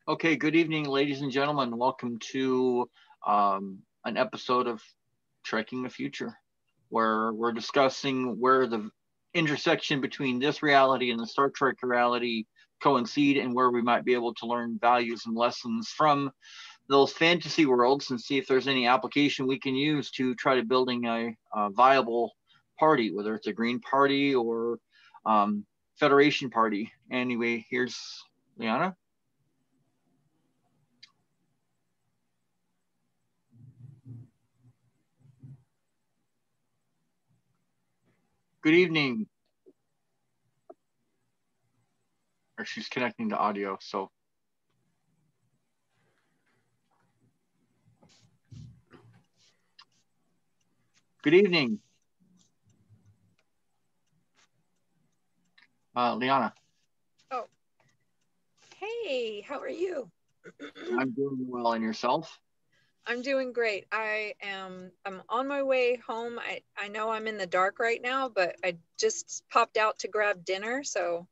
Okay, good evening, ladies and gentlemen. Welcome to an episode of Trekking the Future, where we're discussing where the intersection between this reality and the Star Trek reality coincide and where we might be able to learn values and lessons from those fantasy worlds and see if there's any application we can use to try to building a viable party, whether it's a Green Party or Federation Party. Anyway, here's Liana. Good evening. Or she's connecting to audio, so. Good evening. Liana. Oh, hey, how are you? I'm doing well, and yourself? I'm doing great. I'm on my way home. I know I'm in the dark right now, but I just popped out to grab dinner, so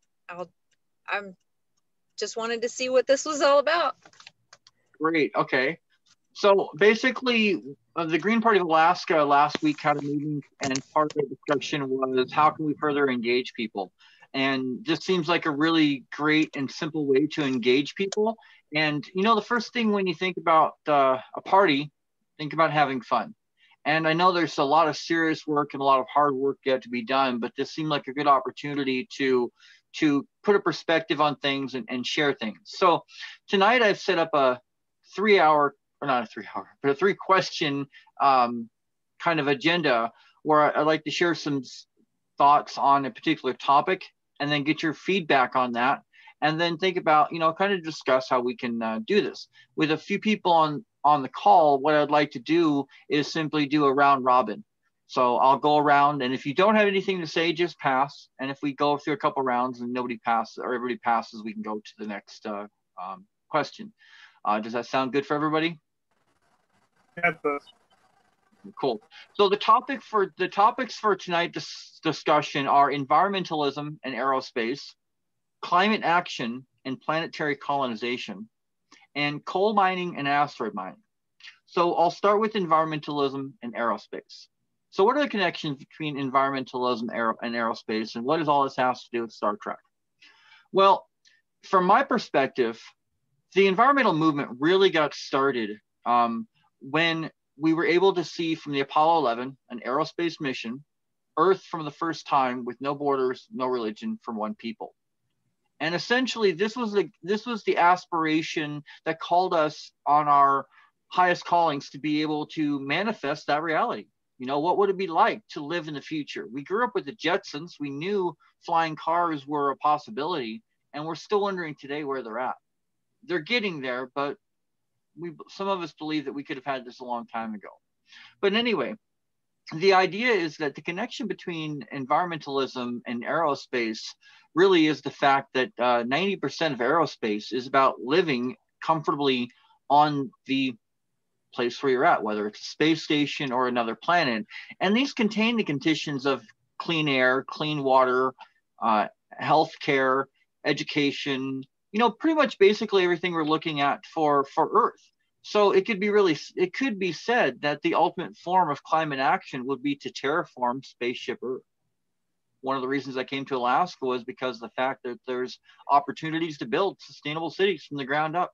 I'm just wanted to see what this was all about. Great. Okay. So basically, the Green Party of Alaska last week had a meeting, and part of the discussion was how can we further engage people? And this seems like a really great and simple way to engage people. And you know, the first thing when you think about a party, think about having fun. And I know there's a lot of serious work and a lot of hard work yet to be done, but this seemed like a good opportunity to put a perspective on things and share things. So tonight I've set up a 3 hour or not a 3 hour, but a 3 question kind of agenda where I'd like to share some thoughts on a particular topic and then get your feedback on that. And then think about, kind of discuss how we can do this. With a few people on the call, what I'd like to do is simply do a round robin. So I'll go around, and if you don't have anything to say, just pass. And if we go through a couple rounds and nobody passes or everybody passes, we can go to the next question. Does that sound good for everybody? Yeah, it does. Cool. So the topics for tonight's discussion are environmentalism and aerospace, climate action and planetary colonization, and coal mining and asteroid mining. So I'll start with environmentalism and aerospace. So what are the connections between environmentalism and aerospace, and what does all this have to do with Star Trek? Well, from my perspective, the environmental movement really got started when we were able to see from the Apollo 11, an aerospace mission, Earth from the first time with no borders, no religion, from one people. And essentially, this was the aspiration that called us on our highest callings to be able to manifest that reality. What would it be like to live in the future? We grew up with the Jetsons. We knew flying cars were a possibility, and we're still wondering today where they're at. They're getting there, but some of us believe that we could have had this a long time ago. But anyway, the idea is that the connection between environmentalism and aerospace really is the fact that 90% of aerospace is about living comfortably on the place where you're at, whether it's a space station or another planet. And these contain the conditions of clean air, clean water, healthcare, education, pretty much basically everything we're looking at for Earth. So it could be said that the ultimate form of climate action would be to terraform spaceship Earth. One of the reasons I came to Alaska was because of the fact that there's opportunities to build sustainable cities from the ground up,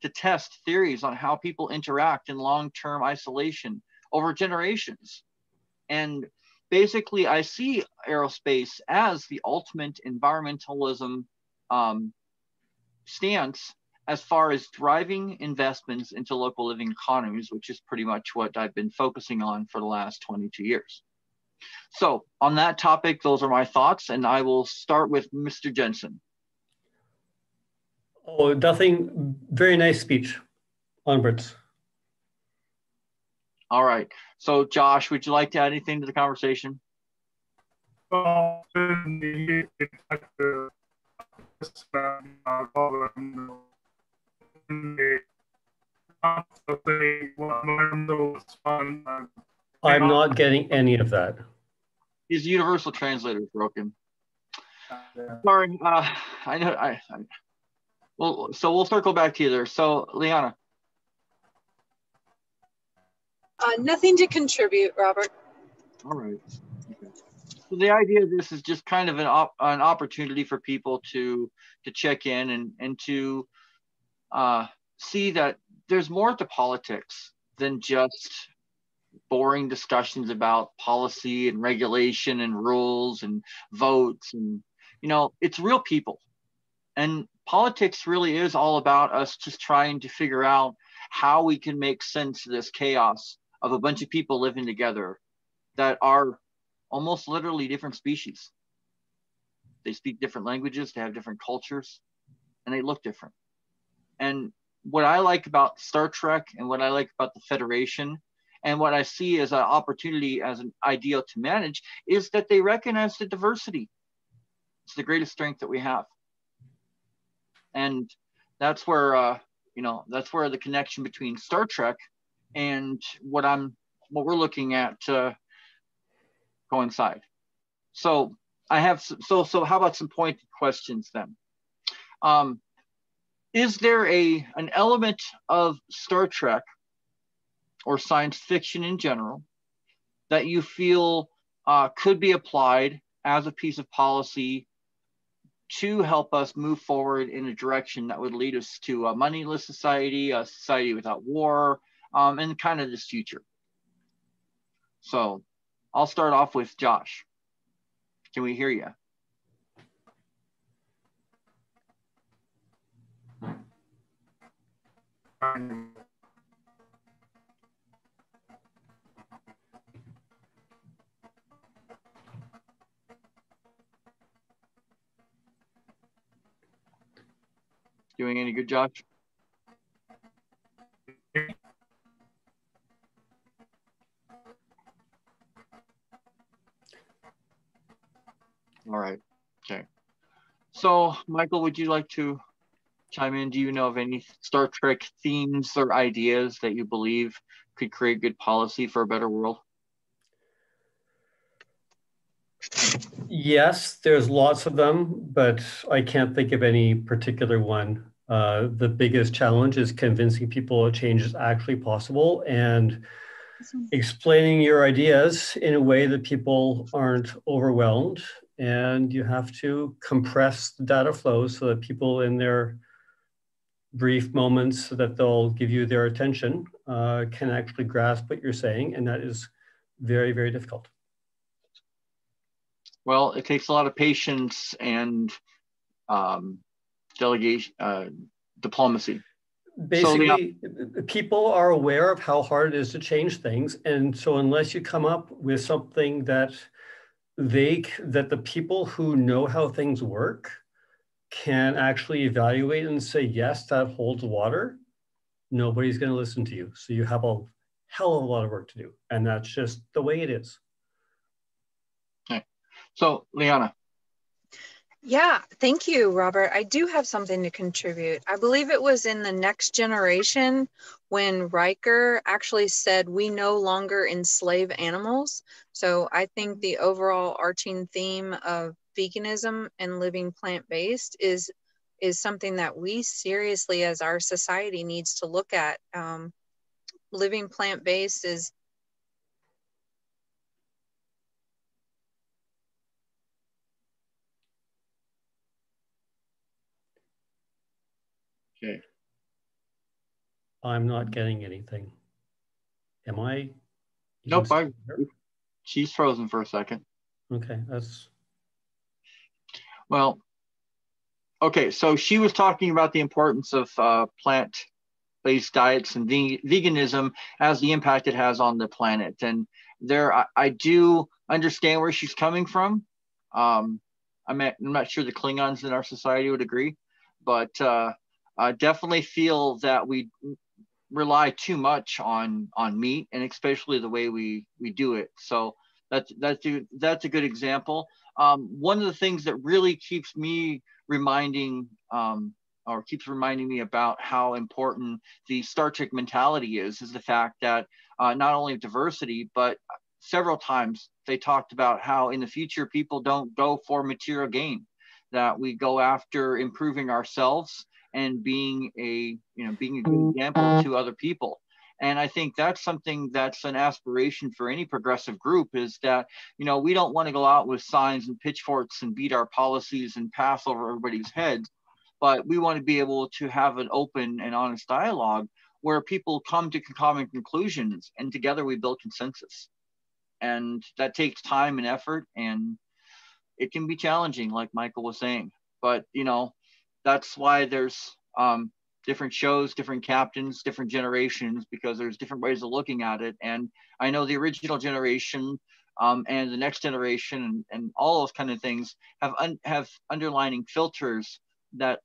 to test theories on how people interact in long-term isolation over generations. And basically, I see aerospace as the ultimate environmentalism stance as far as driving investments into local living economies, which is pretty much what I've been focusing on for the last 22 years. So on that topic, those are my thoughts, and I will start with Mr. Jensen. Oh, nothing. Very nice speech. Onwards. All right. So Josh, would you like to add anything to the conversation? I'm not getting any of that. His universal translator is broken. Sorry, I know. Well, so we'll circle back to you there. So, Liana. Nothing to contribute, Robert. All right. Okay. So the idea of this is just kind of an opportunity for people to check in and to see that there's more to politics than just boring discussions about policy and regulation and rules and votes. And, you know, it's real people. And politics really is all about us just trying to figure out how we can make sense of this chaos of a bunch of people living together that are almost literally different species. They speak different languages, they have different cultures, and they look different. And what I like about Star Trek and what I like about the Federation and what I see as an opportunity, as an ideal to manage, is that they recognize the diversity. It's the greatest strength that we have. And that's where, you know, that's where the connection between Star Trek and what we're looking at coincide. So I have, so how about some pointed questions then? Is there an element of Star Trek or science fiction in general that you feel could be applied as a piece of policy to help us move forward in a direction that would lead us to a moneyless society, a society without war, and kind of this future? So I'll start off with Josh. Can we hear you? Doing any good, Josh? All right. Okay. So, Michael, would you like to chime in? Do you know of any Star Trek themes or ideas that you believe could create good policy for a better world? Yes, there's lots of them, but I can't think of any particular one. The biggest challenge is convincing people a change is actually possible and explaining your ideas in a way that people aren't overwhelmed. And you have to compress the data flows so that people in their brief moments so that they'll give you their attention can actually grasp what you're saying. And that is very, very difficult. Well, it takes a lot of patience and delegation, diplomacy. Basically, so, people are aware of how hard it is to change things. And so unless you come up with something that the people who know how things work can actually evaluate and say, yes, that holds water, nobody's going to listen to you. So you have a hell of a lot of work to do. And that's just the way it is. Okay. So, Liana. Yeah, thank you, Robert. I do have something to contribute. I believe it was in The Next Generation when Riker actually said, we no longer enslave animals. So I think the overall arching theme of veganism and living plant-based is something that we seriously as our society needs to look at. Living plant-based is okay. I'm not getting anything. Am I? Nope, she's frozen for a second. Okay, that's... Well, okay, so she was talking about the importance of plant-based diets and veganism as the impact it has on the planet. And there, I do understand where she's coming from. I'm not sure the Klingons in our society would agree, but I definitely feel that we rely too much on meat, and especially the way we do it. So that's a good example. One of the things that really keeps reminding me about how important the Star Trek mentality is the fact that not only diversity, but several times they talked about how in the future people don't go for material gain, that we go after improving ourselves and being a good example to other people. And I think that's something that's an aspiration for any progressive group, is that, we don't want to go out with signs and pitchforks and beat our policies and pass over everybody's heads, but we want to be able to have an open and honest dialogue where people come to common conclusions, and together we build consensus. And that takes time and effort, and it can be challenging, like Michael was saying. But, that's why there's different shows, different captains, different generations, because there's different ways of looking at it. And I know the original generation and the next generation and all those kind of things have underlining filters that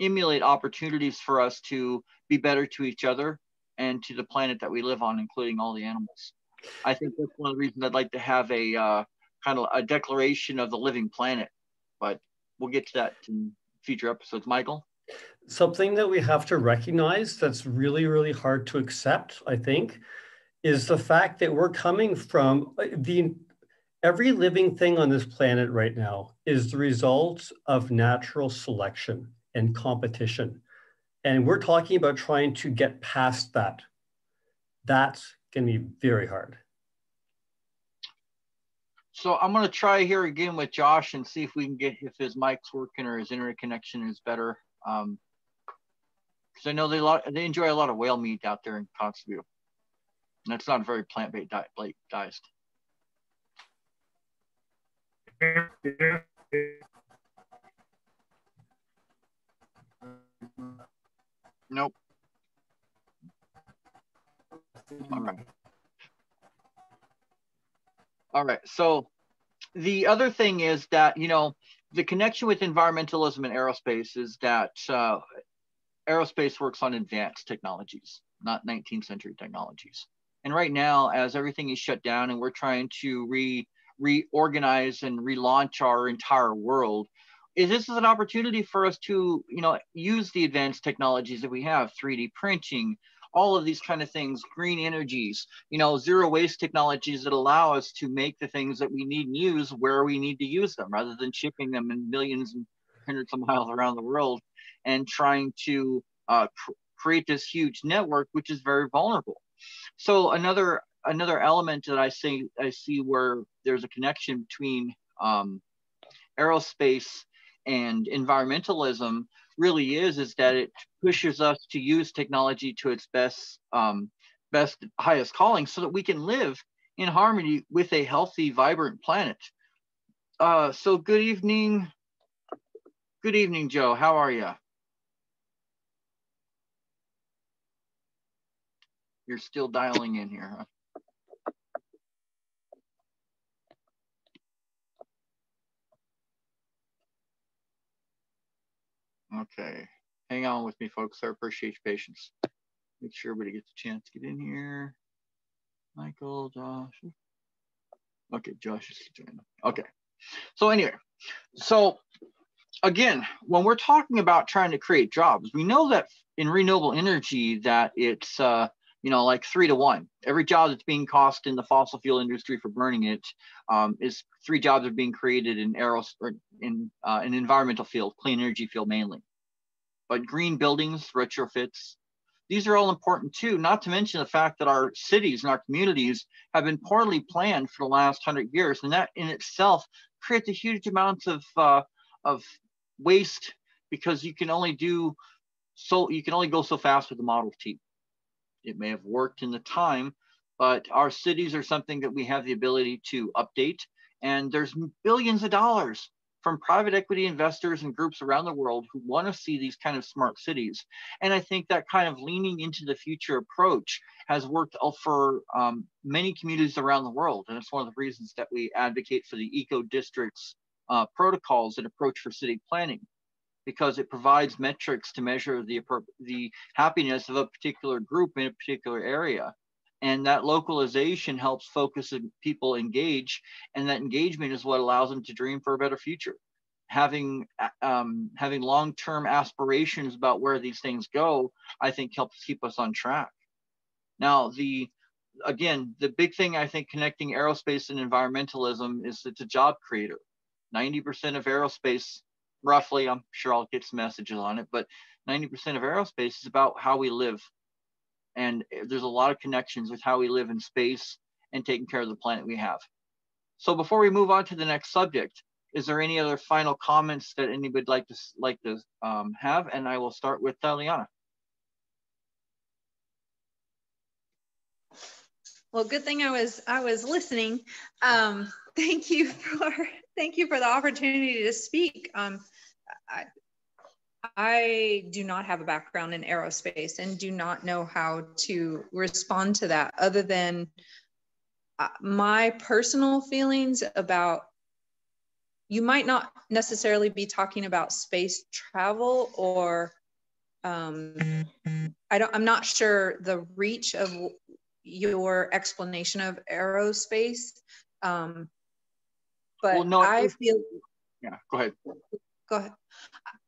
emulate opportunities for us to be better to each other and to the planet that we live on, including all the animals. I think that's one of the reasons I'd like to have a kind of a declaration of the living planet, but we'll get to that in future episodes. Michael? Something that we have to recognize that's really, really hard to accept, I think, is the fact that we're coming from every living thing on this planet right now is the result of natural selection and competition. And we're talking about trying to get past that. That's going to be very hard. So I'm going to try here again with Josh and see if we can get, if his mic's working or his internet connection is better. Because I know they enjoy a lot of whale meat out there in Kotzebue. And that's not a very plant-based diet. Nope. All right. So the other thing is that, the connection with environmentalism and aerospace is that aerospace works on advanced technologies, not 19th century technologies. And right now, as everything is shut down and we're trying to reorganize and relaunch our entire world, this is an opportunity for us to, use the advanced technologies that we have, 3D printing, all of these kind of things, green energies, zero waste technologies that allow us to make the things that we need and use where we need to use them, rather than shipping them in millions and hundreds of miles around the world and trying to create this huge network, which is very vulnerable. So another element that I see where there's a connection between aerospace and environmentalism really is that it pushes us to use technology to its best, highest calling, so that we can live in harmony with a healthy, vibrant planet. So good evening, Joe. How are you? You're still dialing in here, huh? Okay, hang on with me, folks. I appreciate your patience. Make sure everybody gets a chance to get in here. Michael, Josh. Okay, Josh is joining. Okay, so anyway, so again, when we're talking about trying to create jobs, we know that in renewable energy that it's like 3 to 1. Every job that's being cost in the fossil fuel industry for burning it is 3 jobs are being created in an environmental field, clean energy field mainly. But green buildings, retrofits, these are all important too, not to mention the fact that our cities and our communities have been poorly planned for the last 100 years. And that in itself creates a huge amount of waste, because you can only go so fast with the Model T. It may have worked in the time, but our cities are something that we have the ability to update. And there's billions of dollars from private equity investors and groups around the world who want to see these kind of smart cities. And I think that kind of leaning into the future approach has worked for many communities around the world. And it's one of the reasons that we advocate for the eco districts protocols and approach for city planning, because it provides metrics to measure the happiness of a particular group in a particular area. And that localization helps focus and people engage, and that engagement is what allows them to dream for a better future. Having long-term aspirations about where these things go, I think helps keep us on track. Now, the big thing I think connecting aerospace and environmentalism is it's a job creator. 90% of aerospace roughly, I'm sure I'll get some messages on it, but 90% of aerospace is about how we live. And there's a lot of connections with how we live in space and taking care of the planet we have. So before we move on to the next subject, is there any other final comments that anybody would like to have? And I will start with Liana. Well, good thing I was listening. Thank you for the opportunity to speak. I do not have a background in aerospace and do not know how to respond to that other than my personal feelings about, you might not necessarily be talking about space travel, or I'm not sure the reach of your explanation of aerospace, but well, no, I feel, yeah, go ahead.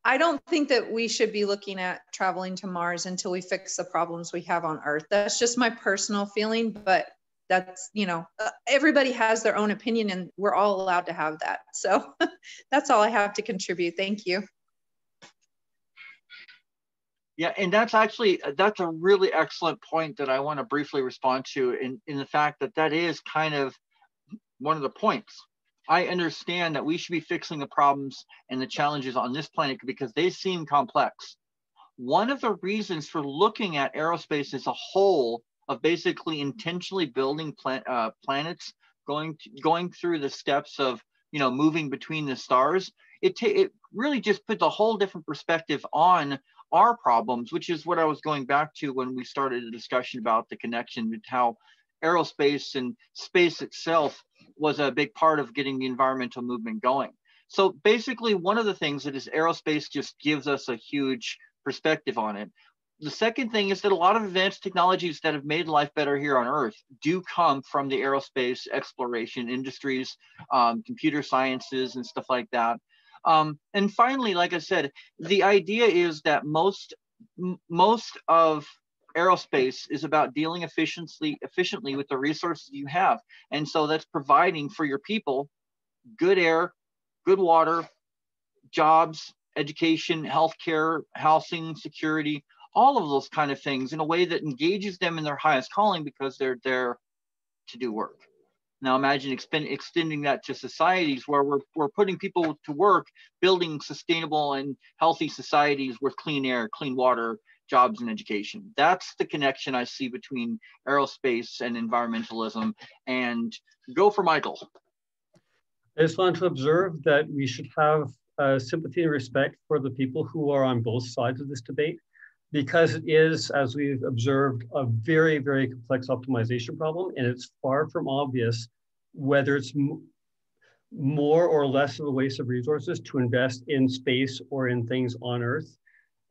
I don't think that we should be looking at traveling to Mars until we fix the problems we have on Earth. That's just my personal feeling, but that's, you know, everybody has their own opinion and we're all allowed to have that. So that's all I have to contribute. Thank you. Yeah, and that's a really excellent point that I want to briefly respond to in the fact that is kind of one of the points. I understand that we should be fixing the problems and the challenges on this planet because they seem complex. One of the reasons for looking at aerospace as a whole, of basically intentionally building planets, going through the steps of, you know, moving between the stars, it really just puts a whole different perspective on our problems, which is what I was going back to when we started the discussion about the connection with how aerospace and space itself was a big part of getting the environmental movement going. So basically, one of the things that is aerospace just gives us a huge perspective on it. The second thing is that a lot of advanced technologies that have made life better here on Earth do come from the aerospace exploration industries, computer sciences and stuff like that. And finally, like I said, the idea is that most of aerospace is about dealing efficiently with the resources you have. And so that's providing for your people good air, good water, jobs, education, healthcare, housing, security, all of those kind of things in a way that engages them in their highest calling because they're there to do work. Now imagine extending that to societies where we're putting people to work, building sustainable and healthy societies with clean air, clean water, jobs, and education. That's the connection I see between aerospace and environmentalism. And go for Michael. I just want to observe that we should have sympathy and respect for the people who are on both sides of this debate, because it is, as we've observed, a very, very complex optimization problem, and it's far from obvious whether it's more or less of a waste of resources to invest in space or in things on Earth.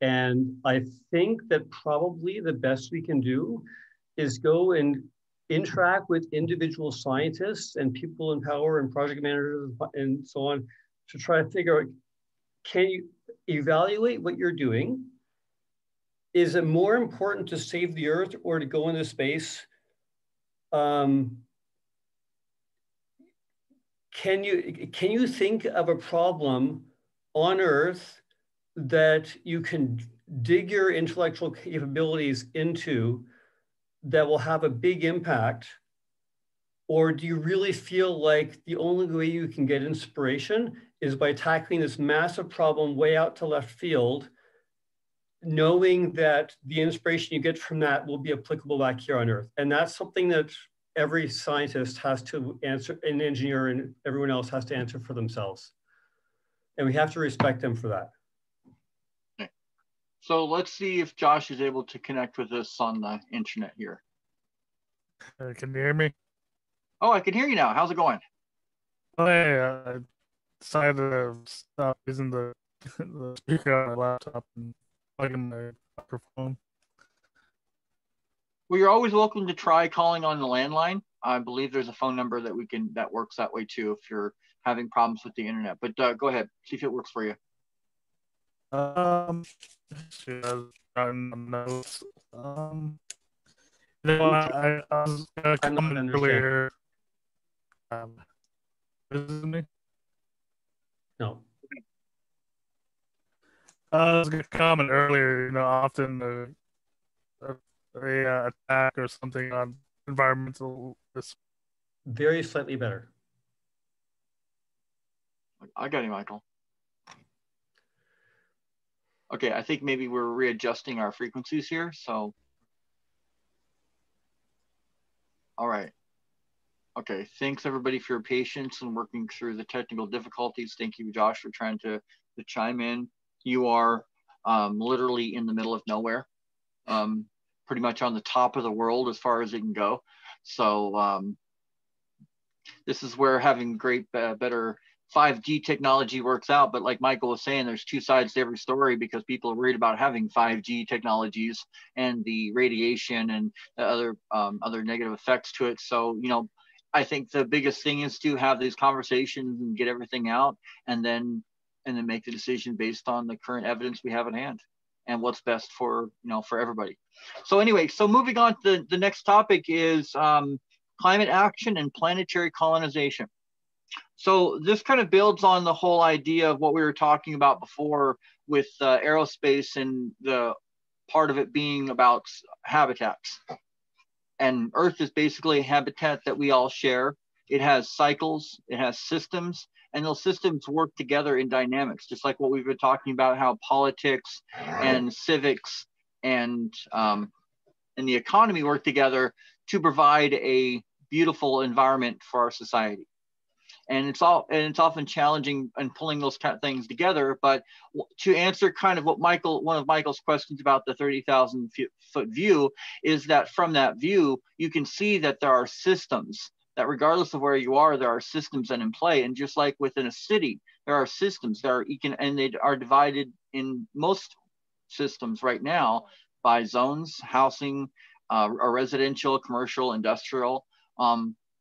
And I think that probably the best we can do is go and interact with individual scientists and people in power and project managers and so on to try to figure out, can you evaluate what you're doing? Is it more important to save the Earth or to go into space? Can you think of a problem on Earth that you can dig your intellectual capabilities into that will have a big impact? Or do you really feel like the only way you can get inspiration is by tackling this massive problem way out to left field, knowing that the inspiration you get from that will be applicable back here on Earth? And that's something that every scientist has to answer, an engineer and everyone else has to answer for themselves. And we have to respect them for that. So let's see if Josh is able to connect with us on the internet here. Can you hear me? Oh, I can hear you now. How's it going? Oh, hey, I decided to stop using the speaker on my laptop and plug in my microphone. Well, you're always welcome to try calling on the landline. I believe there's a phone number that works that way too if you're having problems with the internet. But go ahead, see if it works for you. Notes. I was gonna comment earlier. Is it me? No. was going to comment earlier, often a attack or something on environmental. Very slightly better. I got you, Michael. Okay, I think maybe we're readjusting our frequencies here. So, all right. Okay, thanks everybody for your patience and working through the technical difficulties. Thank you, Josh, for trying to chime in. You are literally in the middle of nowhere, pretty much on the top of the world as far as it can go. So this is where having great, better 5G technology works out. But like Michael was saying, there's two sides to every story because people are worried about having 5G technologies and the radiation and the other negative effects to it. So, I think the biggest thing is to have these conversations and get everything out, and then make the decision based on the current evidence we have at hand and what's best for for everybody. So anyway, so moving on to the next topic is climate action and planetary colonization. So this kind of builds on the whole idea of what we were talking about before with aerospace and the part of it being about habitats. And Earth is basically a habitat that we all share. It has cycles, it has systems, and those systems work together in dynamics, just like what we've been talking about, how politics and civics and the economy work together to provide a beautiful environment for our society. And it's often challenging and pulling those kind of things together. But to answer kind of what one of Michael's questions about the 30,000 foot view is that from that view, you can see that there are systems that regardless of where you are, there are systems that in play. And just like within a city, there are systems and they are divided in most systems right now by zones, housing, or residential, commercial, industrial.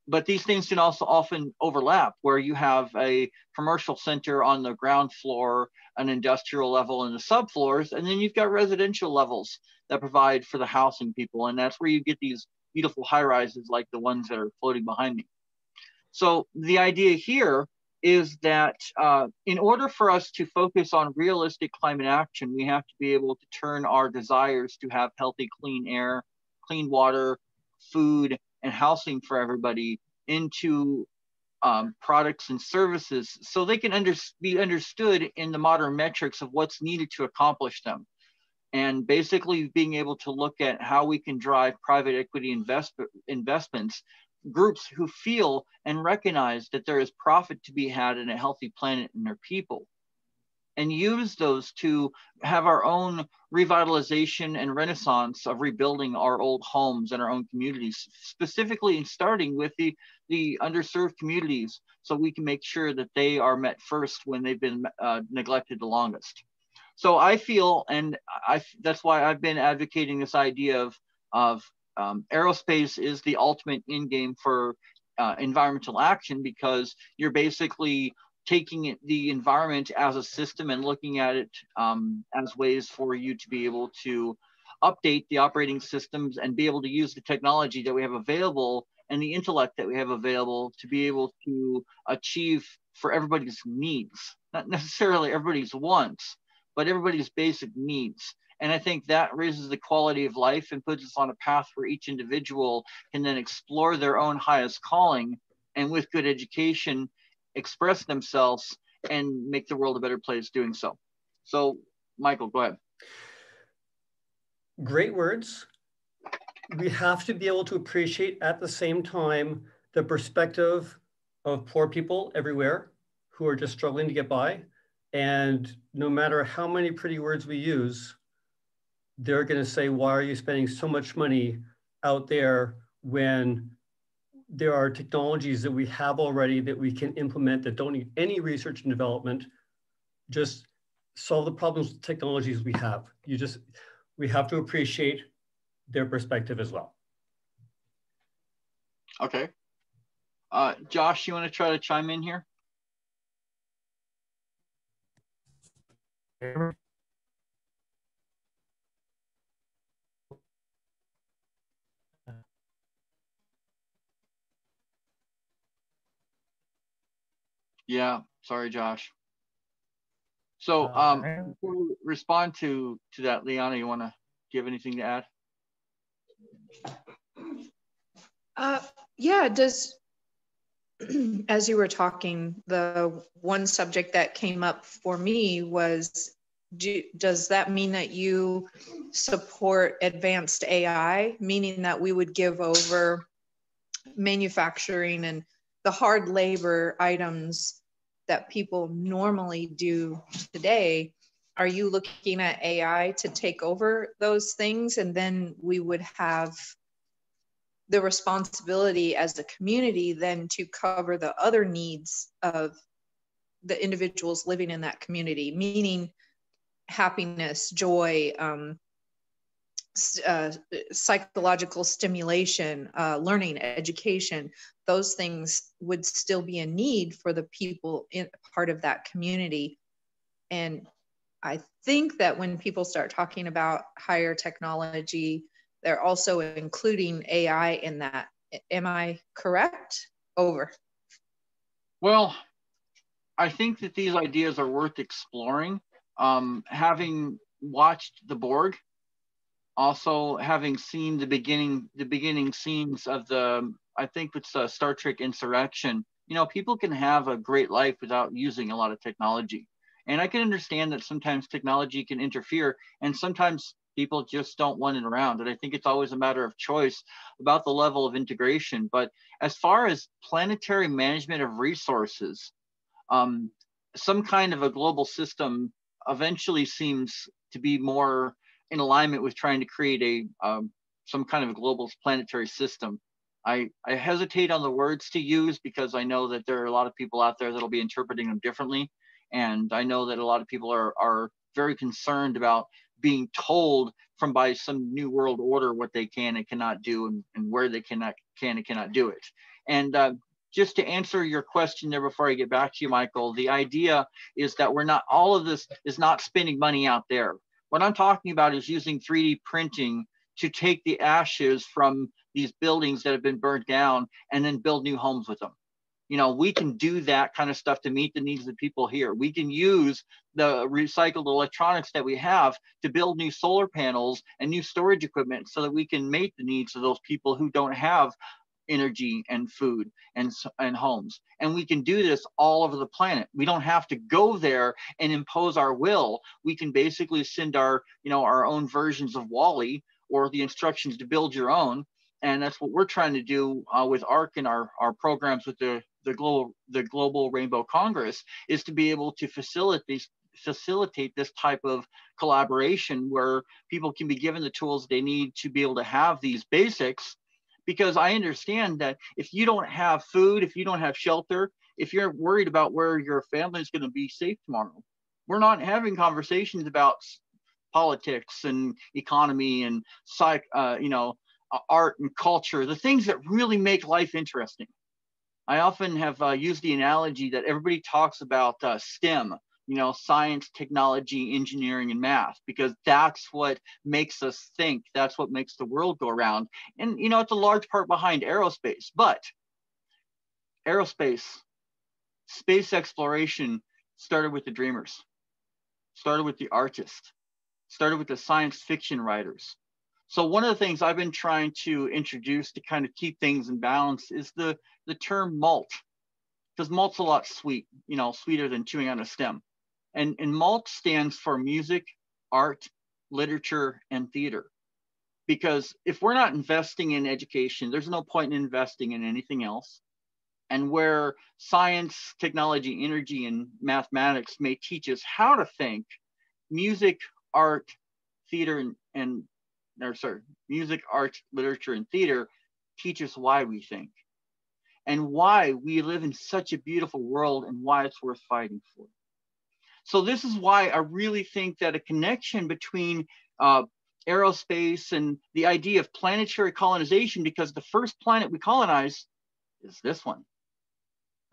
But these things can also often overlap where you have a commercial center on the ground floor, an industrial level in the subfloors, and then you've got residential levels that provide for the housing people. And that's where you get these beautiful high rises like the ones that are floating behind me. So the idea here is that in order for us to focus on realistic climate action, we have to be able to turn our desires to have healthy, clean air, clean water, food, and housing for everybody into products and services so they can be understood in the modern metrics of what's needed to accomplish them. And basically being able to look at how we can drive private equity investments, groups who feel and recognize that there is profit to be had in a healthy planet and their people, and use those to have our own revitalization and renaissance of rebuilding our old homes and our own communities, specifically in starting with the underserved communities, so we can make sure that they are met first when they've been neglected the longest. So I feel, and that's why I've been advocating this idea of aerospace is the ultimate end game for environmental action, because you're basically taking the environment as a system and looking at it as ways for you to be able to update the operating systems and be able to use the technology that we have available and the intellect that we have available to be able to achieve for everybody's needs, not necessarily everybody's wants, but everybody's basic needs. And I think that raises the quality of life and puts us on a path where each individual can then explore their own highest calling, and with good education, express themselves and make the world a better place doing so. So, Michael, go ahead. Great words. We have to be able to appreciate at the same time the perspective of poor people everywhere who are just struggling to get by. And no matter how many pretty words we use, they're going to say, why are you spending so much money out there when there are technologies that we have already that we can implement that don't need any research and development? Just solve the problems with technologies we have. We have to appreciate their perspective as well. Okay. Josh, you want to try to chime in here? Yeah, sorry, Josh. So before we respond to that, Liana, you want to give anything to add? Yeah, as you were talking, the one subject that came up for me was, does that mean that you support advanced AI, meaning that we would give over manufacturing and the hard labor items that people normally do today? Are you looking at AI to take over those things, and then we would have the responsibility as a community then to cover the other needs of the individuals living in that community, meaning happiness, joy, psychological stimulation, learning, education? Those things would still be a need for the people in part of that community. And I think that when people start talking about higher technology, they're also including AI in that. Am I correct? Over. Well, I think that these ideas are worth exploring. Having watched the Borg, also having seen the beginning scenes of I think it's Star Trek Insurrection, you know, people can have a great life without using a lot of technology. And I can understand that sometimes technology can interfere, and sometimes people just don't want it around. And I think it's always a matter of choice about the level of integration. But as far as planetary management of resources, some kind of a global system eventually seems to be more in alignment with trying to create some kind of a global planetary system. I hesitate on the words to use because I know that there are a lot of people out there that'll be interpreting them differently. And I know that a lot of people are very concerned about being told by some new world order what they can and cannot do, and where they can and cannot do it. And just to answer your question there before I get back to you, Michael, the idea is that all of this is not spending money out there. What I'm talking about is using 3D printing to take the ashes from these buildings that have been burned down and then build new homes with them. You know, we can do that kind of stuff to meet the needs of the people here. We can use the recycled electronics that we have to build new solar panels and new storage equipment so that we can meet the needs of those people who don't have energy and food and homes. And we can do this all over the planet. We don't have to go there and impose our will. We can basically send our own versions of WALL-E or the instructions to build your own. And that's what we're trying to do with ARC and our programs with the Global Rainbow Congress, is to be able to facilitate this type of collaboration where people can be given the tools they need to be able to have these basics. Because I understand that if you don't have food, if you don't have shelter, if you're worried about where your family is going to be safe tomorrow, we're not having conversations about politics and economy and art and culture, the things that really make life interesting. I often have used the analogy that everybody talks about STEM, science, technology, engineering, and math, because that's what makes us think. That's what makes the world go around. And, it's a large part behind aerospace, but aerospace, space exploration started with the dreamers, started with the artists, started with the science fiction writers. So one of the things I've been trying to introduce to kind of keep things in balance is the term malt, because malt's a lot sweeter than chewing on a stem. And MALT stands for music, art, literature, and theater. Because if we're not investing in education, there's no point in investing in anything else. And where science, technology, energy, and mathematics may teach us how to think, music, art, theater, music, art, literature, and theater teach us why we think and why we live in such a beautiful world and why it's worth fighting for. So this is why I really think that a connection between aerospace and the idea of planetary colonization, because the first planet we colonize is this one.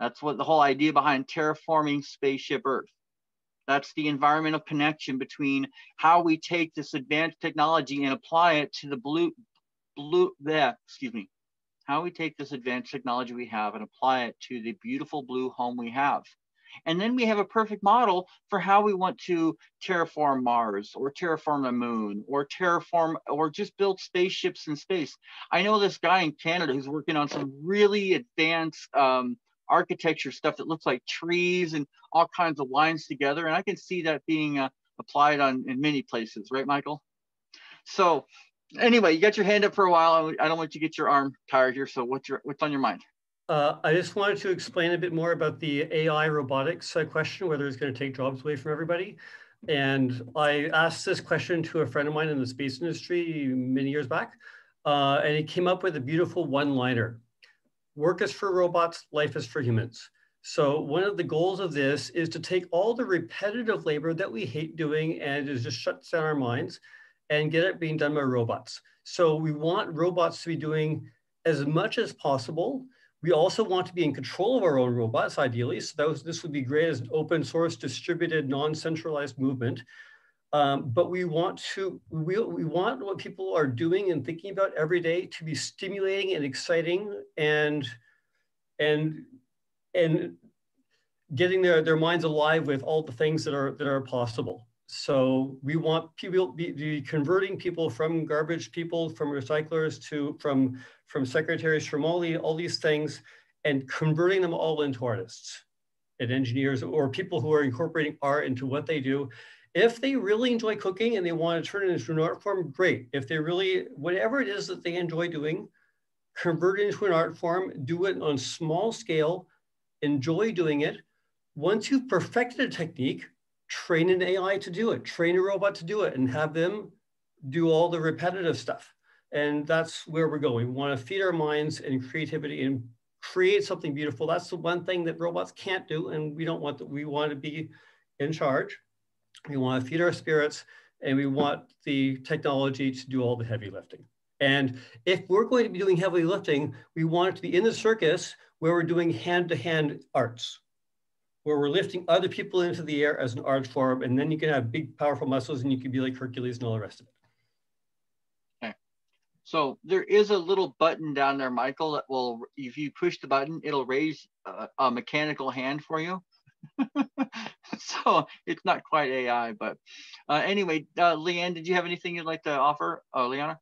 That's what the whole idea behind terraforming spaceship Earth. That's the environmental connection between how we take this advanced technology and apply it to how we take this advanced technology we have and apply it to the beautiful blue home we have. And then we have a perfect model for how we want to terraform Mars or terraform the moon or terraform or just build spaceships in space. I know this guy in Canada who's working on some really advanced architecture stuff that looks like trees and all kinds of lines together. And I can see that being applied in many places, right, Michael? So anyway, you got your hand up for a while. I don't want you to get your arm tired here. So what's on your mind? I just wanted to explain a bit more about the AI robotics question, whether it's going to take jobs away from everybody. And I asked this question to a friend of mine in the space industry many years back, and he came up with a beautiful one-liner. Work is for robots, life is for humans. So one of the goals of this is to take all the repetitive labor that we hate doing and it just shuts down our minds and get it being done by robots. So we want robots to be doing as much as possible. We also want to be in control of our own robots, ideally. So this would be great as an open source, distributed, non-centralized movement. But we want what people are doing and thinking about every day to be stimulating and exciting and getting their minds alive with all the things that are possible. So we want people be converting people from garbage people, from recyclers from secretaries, from all these things, and converting them all into artists and engineers or people who are incorporating art into what they do. If they really enjoy cooking and they want to turn it into an art form, great. If they really, whatever it is that they enjoy doing, convert it into an art form, do it on small scale, enjoy doing it. Once you've perfected a technique, train an AI to do it, train a robot to do it, and have them do all the repetitive stuff. And that's where we're going. We want to feed our minds and creativity and create something beautiful. That's the one thing that robots can't do, and we don't want that. We want to be in charge. We want to feed our spirits, and we want the technology to do all the heavy lifting. And if we're going to be doing heavy lifting, we want it to be in the circus where we're doing hand-to-hand arts, where we're lifting other people into the air as an art form, and then you can have big, powerful muscles, and you can be like Hercules and all the rest of it. Okay. So there is a little button down there, Michael, that will, if you push the button, it'll raise a mechanical hand for you. So it's not quite AI, but anyway, Leanne, did you have anything you'd like to offer? Liana?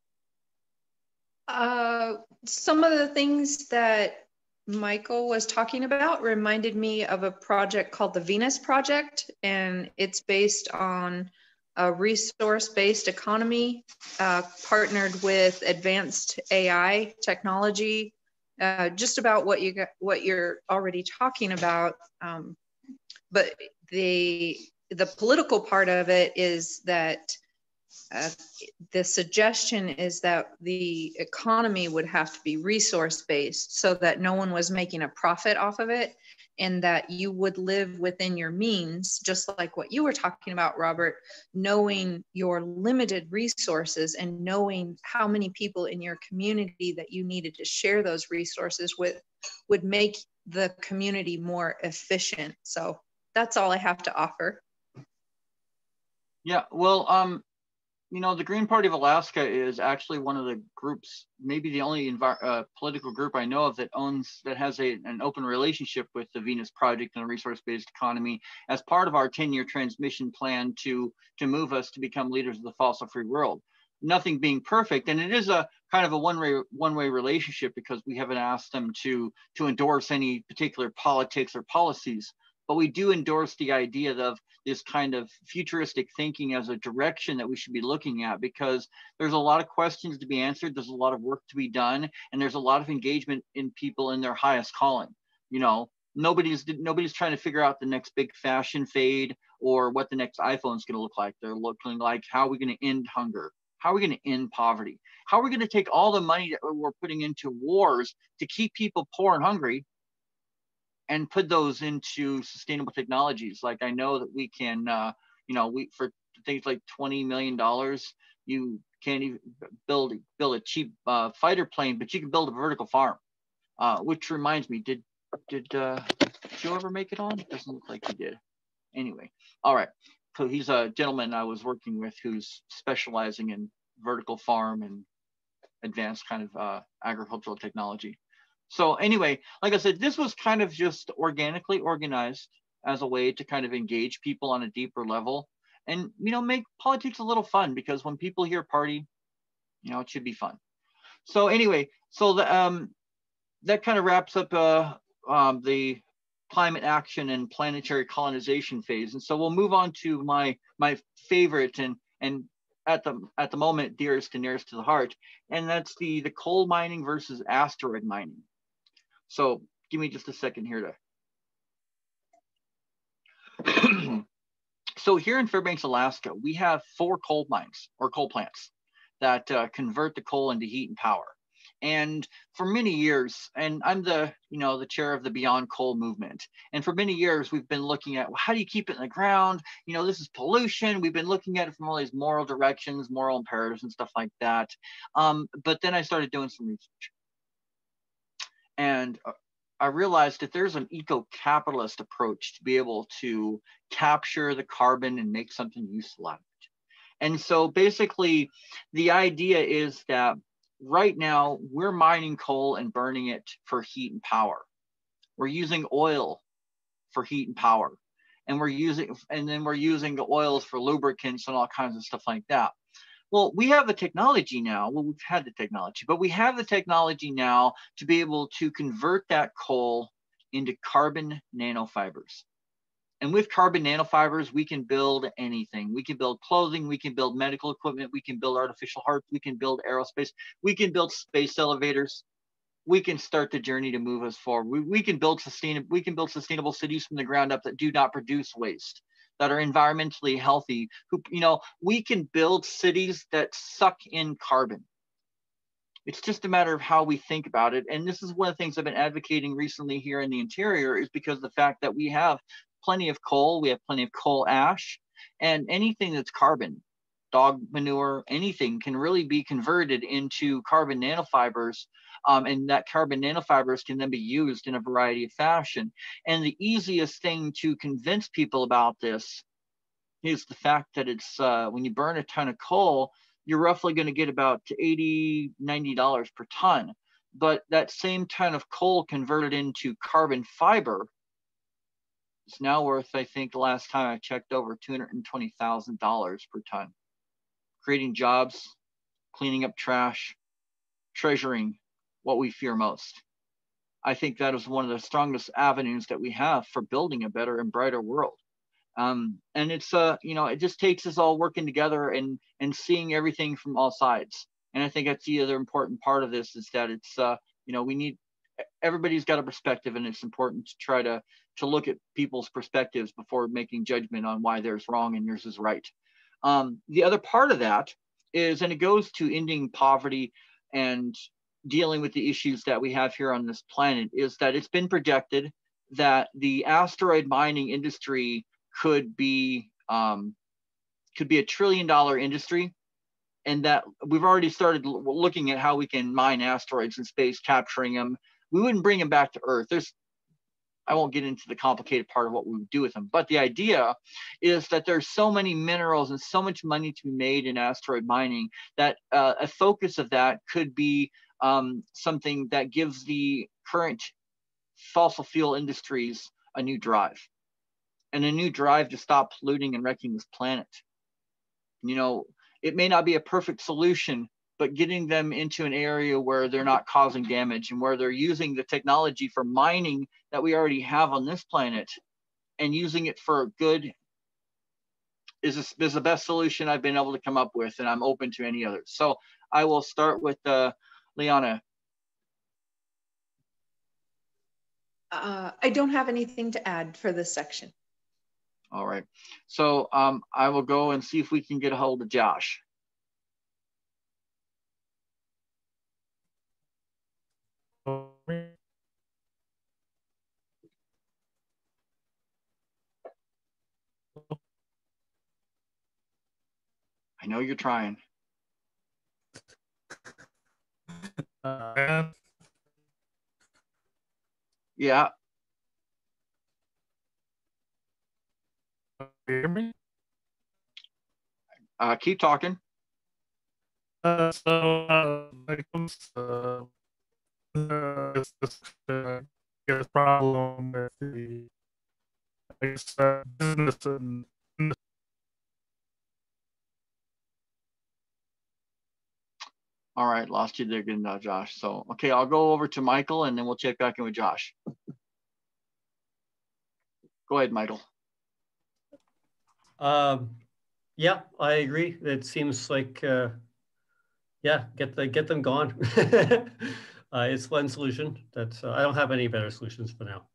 Some of the things that Michael was talking about reminded me of a project called the Venus Project, and it's based on a resource-based economy partnered with advanced AI technology, just about what you're already talking about. But the political part of it is that the suggestion is that the economy would have to be resource-based so that no one was making a profit off of it, and that you would live within your means, just like what you were talking about, Robert, knowing your limited resources and knowing how many people in your community that you needed to share those resources with would make the community more efficient. So that's all I have to offer. Yeah, well, you know, the Green Party of Alaska is actually one of the groups, maybe the only political group I know of that has an open relationship with the Venus Project and the resource-based economy as part of our 10-year transmission plan to move us to become leaders of the fossil-free world. Nothing being perfect, and it is a kind of a one-way relationship because we haven't asked them to endorse any particular politics or policies. But we do endorse the idea of this kind of futuristic thinking as a direction that we should be looking at, because there's a lot of questions to be answered, there's a lot of work to be done, and there's a lot of engagement in people in their highest calling. You know, nobody's trying to figure out the next big fashion fade or what the next iPhone is going to look like. They're looking like, how are we going to end hunger? How are we going to end poverty? How are we going to take all the money that we're putting into wars to keep people poor and hungry and put those into sustainable technologies? Like, I know that we can, you know, for things like $20 million, you can't even build a cheap fighter plane, but you can build a vertical farm. Which reminds me, did Joe ever make it on? Doesn't look like he did. Anyway, all right. So he's a gentleman I was working with who's specializing in vertical farm and advanced kind of agricultural technology. So anyway, like I said, this was kind of just organically organized as a way to kind of engage people on a deeper level and, make politics a little fun, because when people hear party, it should be fun. So anyway, so that kind of wraps up the climate action and planetary colonization phase. And so we'll move on to my favorite and at the moment dearest and nearest to the heart, and that's the coal mining versus asteroid mining. So give me just a second here to so here in Fairbanks, Alaska, we have 4 coal mines or coal plants that convert the coal into heat and power. And for many years, and I'm the chair of the Beyond Coal movement. And for many years, we've been looking at, well, how do you keep it in the ground? This is pollution. We've been looking at it from all these moral directions, moral imperatives and stuff like that. But then I started doing some research. And I realized that there's an eco-capitalist approach to be able to capture the carbon and make something useful out of it. And so basically, the idea is that right now we're mining coal and burning it for heat and power. We're using oil for heat and power, and then we're using the oils for lubricants and all kinds of stuff like that. Well, we have the technology now. Well, we've had the technology, but we have the technology now to be able to convert that coal into carbon nanofibers. And with carbon nanofibers, we can build anything. We can build clothing, we can build medical equipment, we can build artificial hearts, we can build aerospace, we can build space elevators. We can start the journey to move us forward. We can build sustainable cities from the ground up that do not produce waste, that are environmentally healthy. We can build cities that suck in carbon. It's just a matter of how we think about it. And this is one of the things I've been advocating recently here in the interior, is because of the fact that we have plenty of coal, we have plenty of coal ash, and anything that's carbon, dog manure, anything can really be converted into carbon nanofibers. And that carbon nanofibers can then be used in a variety of fashion. And the easiest thing to convince people about this is the fact that it's when you burn a ton of coal, you're roughly going to get about $80, $90 per ton. But that same ton of coal converted into carbon fiber is now worth, I think the last time I checked, over $220,000 per ton. Creating jobs, cleaning up trash, treasuring what we fear most. I think that is one of the strongest avenues that we have for building a better and brighter world. And it's it just takes us all working together and seeing everything from all sides. And I think that's the other important part of this, is that it's everybody's got a perspective, and it's important to try to look at people's perspectives before making judgment on why theirs wrong and yours is right. The other part of that is, and it goes to ending poverty and dealing with the issues that we have here on this planet, is that it's been projected that the asteroid mining industry could be a $1 trillion industry, and that we've already started looking at how we can mine asteroids in space, capturing them. We wouldn't bring them back to Earth. I won't get into the complicated part of what we would do with them, but the idea is that there's so many minerals and so much money to be made in asteroid mining that a focus of that could be something that gives the current fossil fuel industries a new drive, and a new drive to stop polluting and wrecking this planet. It may not be a perfect solution, but getting them into an area where they're not causing damage and where they're using the technology for mining that we already have on this planet and using it for good is the best solution I've been able to come up with, and I'm open to any others. So I will start with Liana. I don't have anything to add for this section. All right. So I will go and see if we can get a hold of Josh. I know you're trying. Yeah. Hear me? Keep talking. When it comes to this problem with the I guess, business and All right, lost you there again, Josh. So, okay, I'll go over to Michael and then we'll check back in with Josh. Go ahead, Michael. Yeah, I agree. It seems like, yeah, get them gone. It's one solution. That's I don't have any better solutions for now.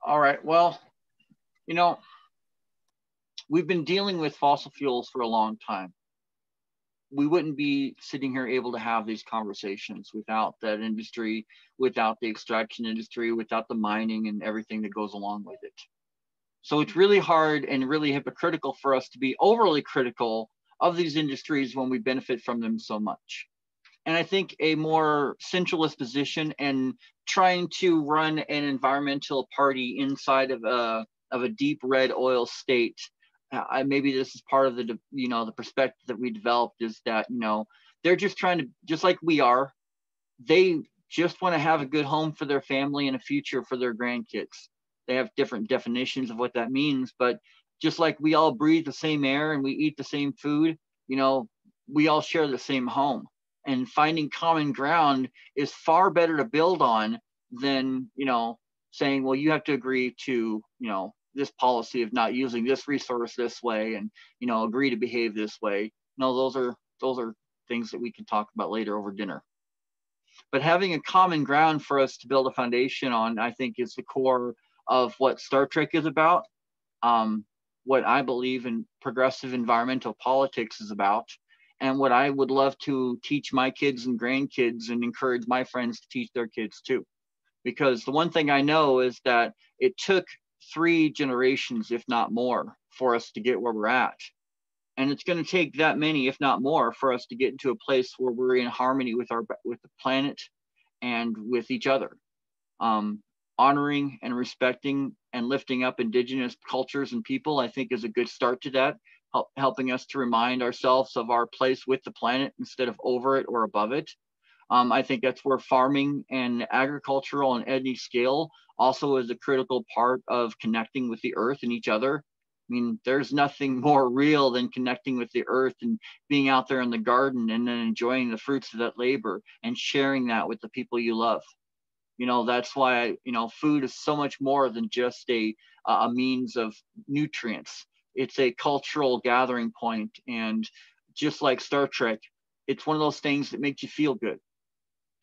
All right, well, you know, we've been dealing with fossil fuels for a long time. We wouldn't be sitting here able to have these conversations without that industry, without the extraction industry, without the mining and everything that goes along with it. So it's really hard and really hypocritical for us to be overly critical of these industries when we benefit from them so much. And I think a more centralist position and trying to run an environmental party inside of a deep red oil state, maybe this is part of the, you know, the perspective that we developed is that, you know, they're just trying to, just like we are, they just want to have a good home for their family and a future for their grandkids. They have different definitions of what that means, but just like we all breathe the same air and we eat the same food, you know, we all share the same home. And finding common ground is far better to build on than, you know, saying, well, you have to agree to, you know, this policy of not using this resource this way and, you know, agree to behave this way. No, those are things that we can talk about later over dinner. But having a common ground for us to build a foundation on, I think, is the core of what Star Trek is about, what I believe in progressive environmental politics is about, and what I would love to teach my kids and grandkids and encourage my friends to teach their kids too. Because the one thing I know is that it took 3 generations, if not more, for us to get where we're at. And it's going to take that many, if not more, for us to get into a place where we're in harmony with the planet and with each other. Honoring and respecting and lifting up indigenous cultures and people, I think, is a good start to that, helping us to remind ourselves of our place with the planet instead of over it or above it. I think that's where farming and agricultural on any scale also is a critical part of connecting with the earth and each other. I mean, there's nothing more real than connecting with the earth and being out there in the garden and then enjoying the fruits of that labor and sharing that with the people you love. You know, that's why, you know, food is so much more than just a means of nutrients. It's a cultural gathering point. And just like Star Trek, it's one of those things that makes you feel good.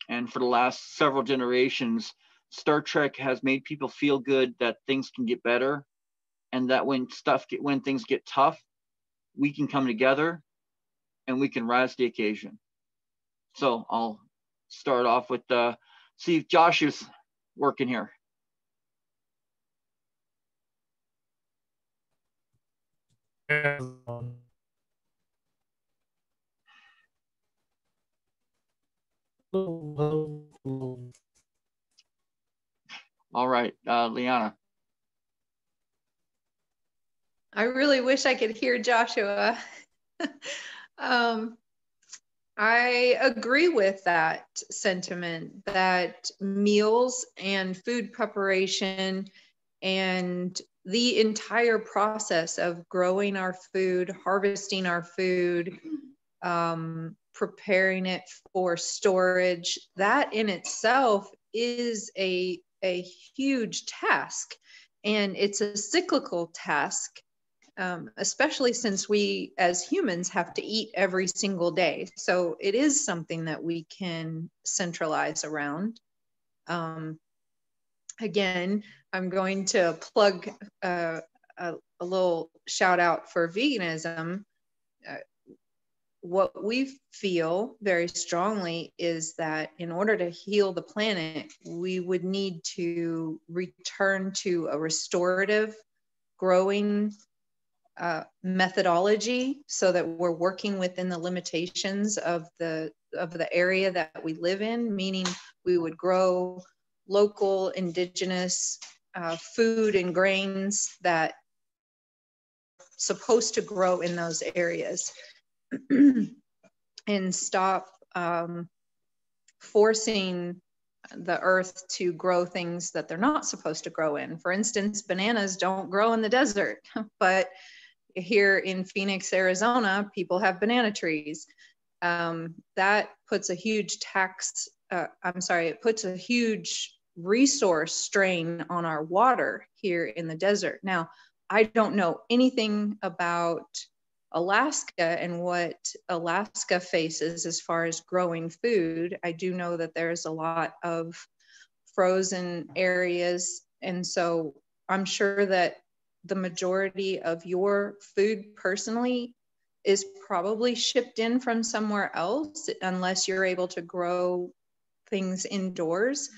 And for the last several generations, Star Trek has made people feel good that things can get better, and that when things get tough, we can come together and we can rise to the occasion. So I'll start off with see if Josh is working here. All right, Liana. I really wish I could hear Joshua. I agree with that sentiment that meals and food preparation and the entire process of growing our food, harvesting our food, preparing it for storage, that in itself is a huge task. And it's a cyclical task, especially since we as humans have to eat every single day. So it is something that we can centralize around. Again, I'm going to plug a little shout out for veganism. What we feel very strongly is that in order to heal the planet, we would need to return to a restorative growing methodology so that we're working within the limitations of the area that we live in, meaning we would grow local indigenous food and grains that are supposed to grow in those areas. And stop forcing the earth to grow things that they're not supposed to grow in. For instance, bananas don't grow in the desert, but here in Phoenix, Arizona, people have banana trees. That puts a huge it puts a huge resource strain on our water here in the desert. Now, I don't know anything about Alaska and what Alaska faces as far as growing food. I do know that there's a lot of frozen areas. And so I'm sure that the majority of your food personally is probably shipped in from somewhere else, unless you're able to grow things indoors.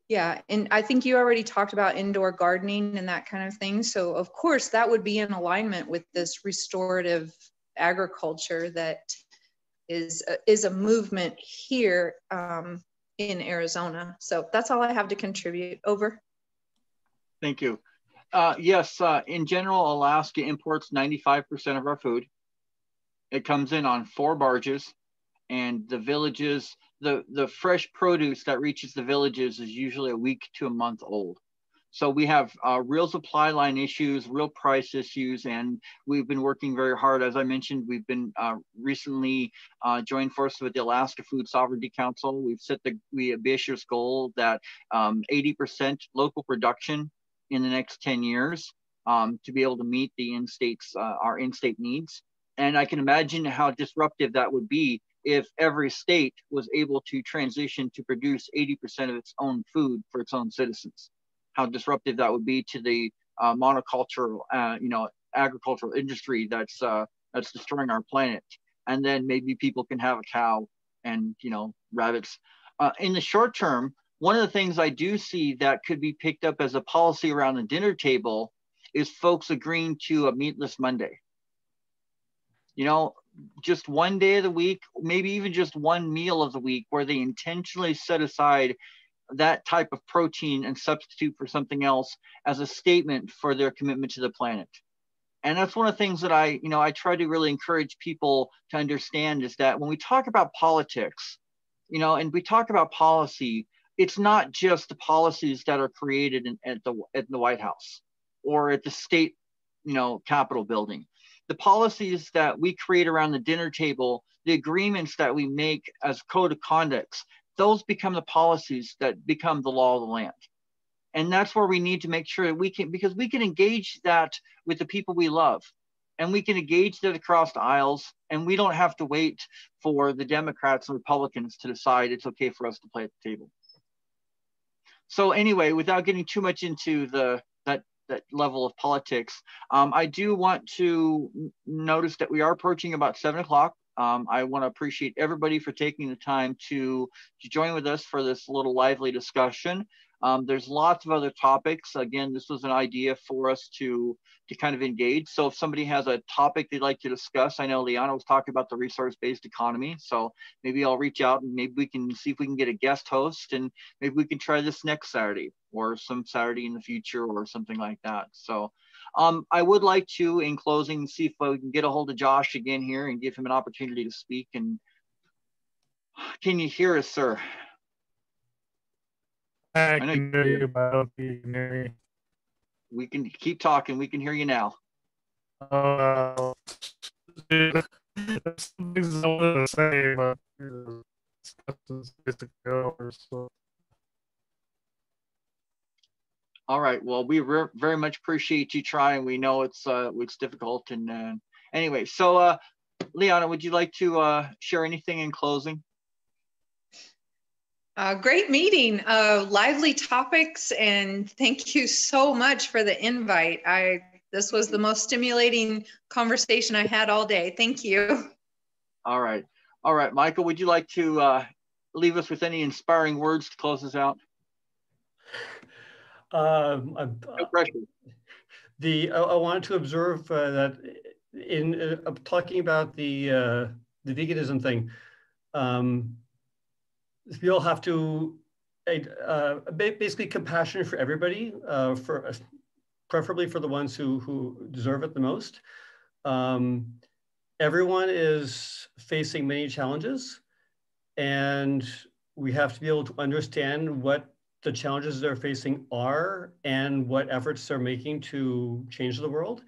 Yeah, and I think you already talked about indoor gardening and that kind of thing. So of course that would be in alignment with this restorative agriculture that is a movement here in Arizona. So that's all I have to contribute. Over. Thank you. Yes, in general, Alaska imports 95% of our food. It comes in on 4 barges, and the villages, the fresh produce that reaches the villages is usually a week to a month old. So we have real supply line issues, real price issues, and we've been working very hard. As I mentioned, we've been recently joined forces with the Alaska Food Sovereignty Council. We've set the ambitious goal that 80% local production in the next 10 years to be able to meet the our in-state needs. And I can imagine how disruptive that would be if every state was able to transition to produce 80% of its own food for its own citizens. How disruptive that would be to the monocultural, agricultural industry that's destroying our planet. And then maybe people can have a cow and, rabbits. In the short term, one of the things I do see that could be picked up as a policy around the dinner table is folks agreeing to a meatless Monday. Just one day of the week, maybe even just one meal of the week where they intentionally set aside that type of protein and substitute for something else as a statement for their commitment to the planet. And that's one of the things that I try to really encourage people to understand, is that when we talk about politics, and we talk about policy, it's not just the policies that are created at the White House or at the state, Capitol building. The policies that we create around the dinner table, the agreements that we make as code of conducts, those become the policies that become the law of the land. And that's where we need to make sure that because we can engage that with the people we love, and we can engage that across the aisles, and we don't have to wait for the Democrats and Republicans to decide it's okay for us to play at the table. So anyway, without getting too much into that level of politics, I do want to notice that we are approaching about 7 o'clock. I want to appreciate everybody for taking the time to join with us for this little lively discussion. There's lots of other topics. Again, this was an idea for us to kind of engage. So if somebody has a topic they'd like to discuss, I know Liana was talking about the resource-based economy. So maybe I'll reach out and maybe we can see if we can get a guest host, and maybe we can try this next Saturday or some Saturday in the future or something like that. So I would like to, in closing, see if we can get a hold of Josh again here and give him an opportunity to speak. And can you hear us, sir? I can hear you, but I don't think you can hear me. We can keep talking. We can hear you now. There's some things I want to say, but to go or so. All right. Well, we very much appreciate you trying. We know it's difficult. And anyway, so Liana, would you like to share anything in closing? Great meeting, lively topics, and thank you so much for the invite. This was the most stimulating conversation I had all day. Thank you. All right. Michael, would you like to leave us with any inspiring words to close us out? No pressure. I wanted to observe that in talking about the veganism thing, we all have to basically compassion for everybody, preferably for the ones who deserve it the most. Everyone is facing many challenges, and we have to be able to understand what the challenges they're facing are and what efforts they're making to change the world.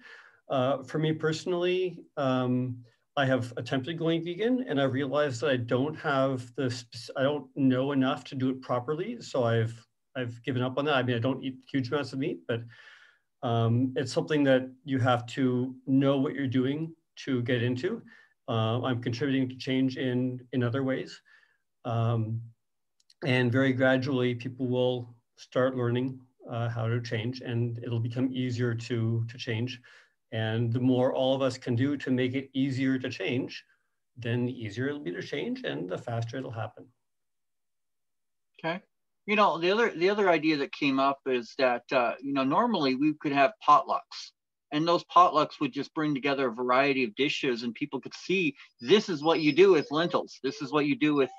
For me personally, I have attempted going vegan, and I've realized that I don't know enough to do it properly. So I've given up on that. I mean, I don't eat huge amounts of meat, but it's something that you have to know what you're doing to get into. I'm contributing to change in other ways. And very gradually, people will start learning how to change, and it'll become easier to change. And the more all of us can do to make it easier to change, then the easier it'll be to change, and the faster it'll happen. Okay. You know, the other idea that came up is that you know, normally we could have potlucks, and those potlucks would just bring together a variety of dishes, and people could see this is what you do with lentils. This is what you do with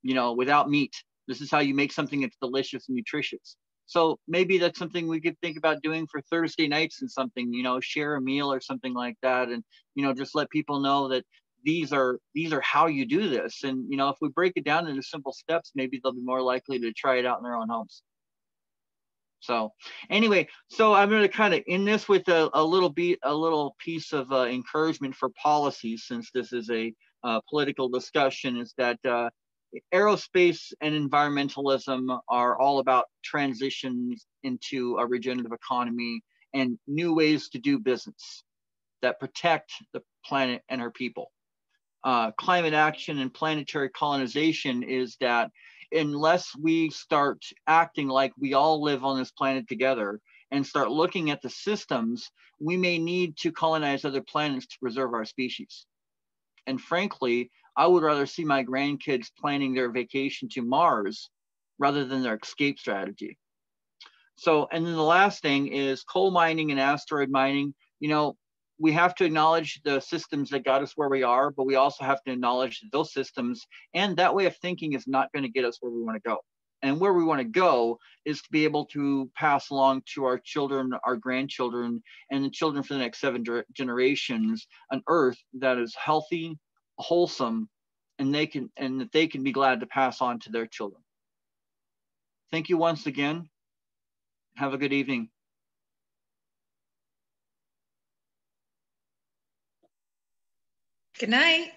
you know, without meat. This is how you make something that's delicious and nutritious. So maybe that's something we could think about doing for Thursday nights and something, you know, share a meal or something like that. And, you know, just let people know that these are how you do this. And, you know, if we break it down into simple steps, maybe they'll be more likely to try it out in their own homes. So anyway, so I'm going to kind of end this with a little piece of encouragement for policy, since this is a political discussion, is that aerospace and environmentalism are all about transitions into a regenerative economy and new ways to do business that protect the planet and her people. Climate action and planetary colonization is that unless we start acting like we all live on this planet together and start looking at the systems, we may need to colonize other planets to preserve our species. And frankly, I would rather see my grandkids planning their vacation to Mars rather than their escape strategy. So, and then the last thing is coal mining and asteroid mining. You know, we have to acknowledge the systems that got us where we are, but we also have to acknowledge that those systems and that way of thinking is not going to get us where we want to go. And where we want to go is to be able to pass along to our children, our grandchildren, and the children for the next 7 generations an Earth that is healthy, wholesome, and that they can be glad to pass on to their children. Thank you once again. Have a good evening. Good night.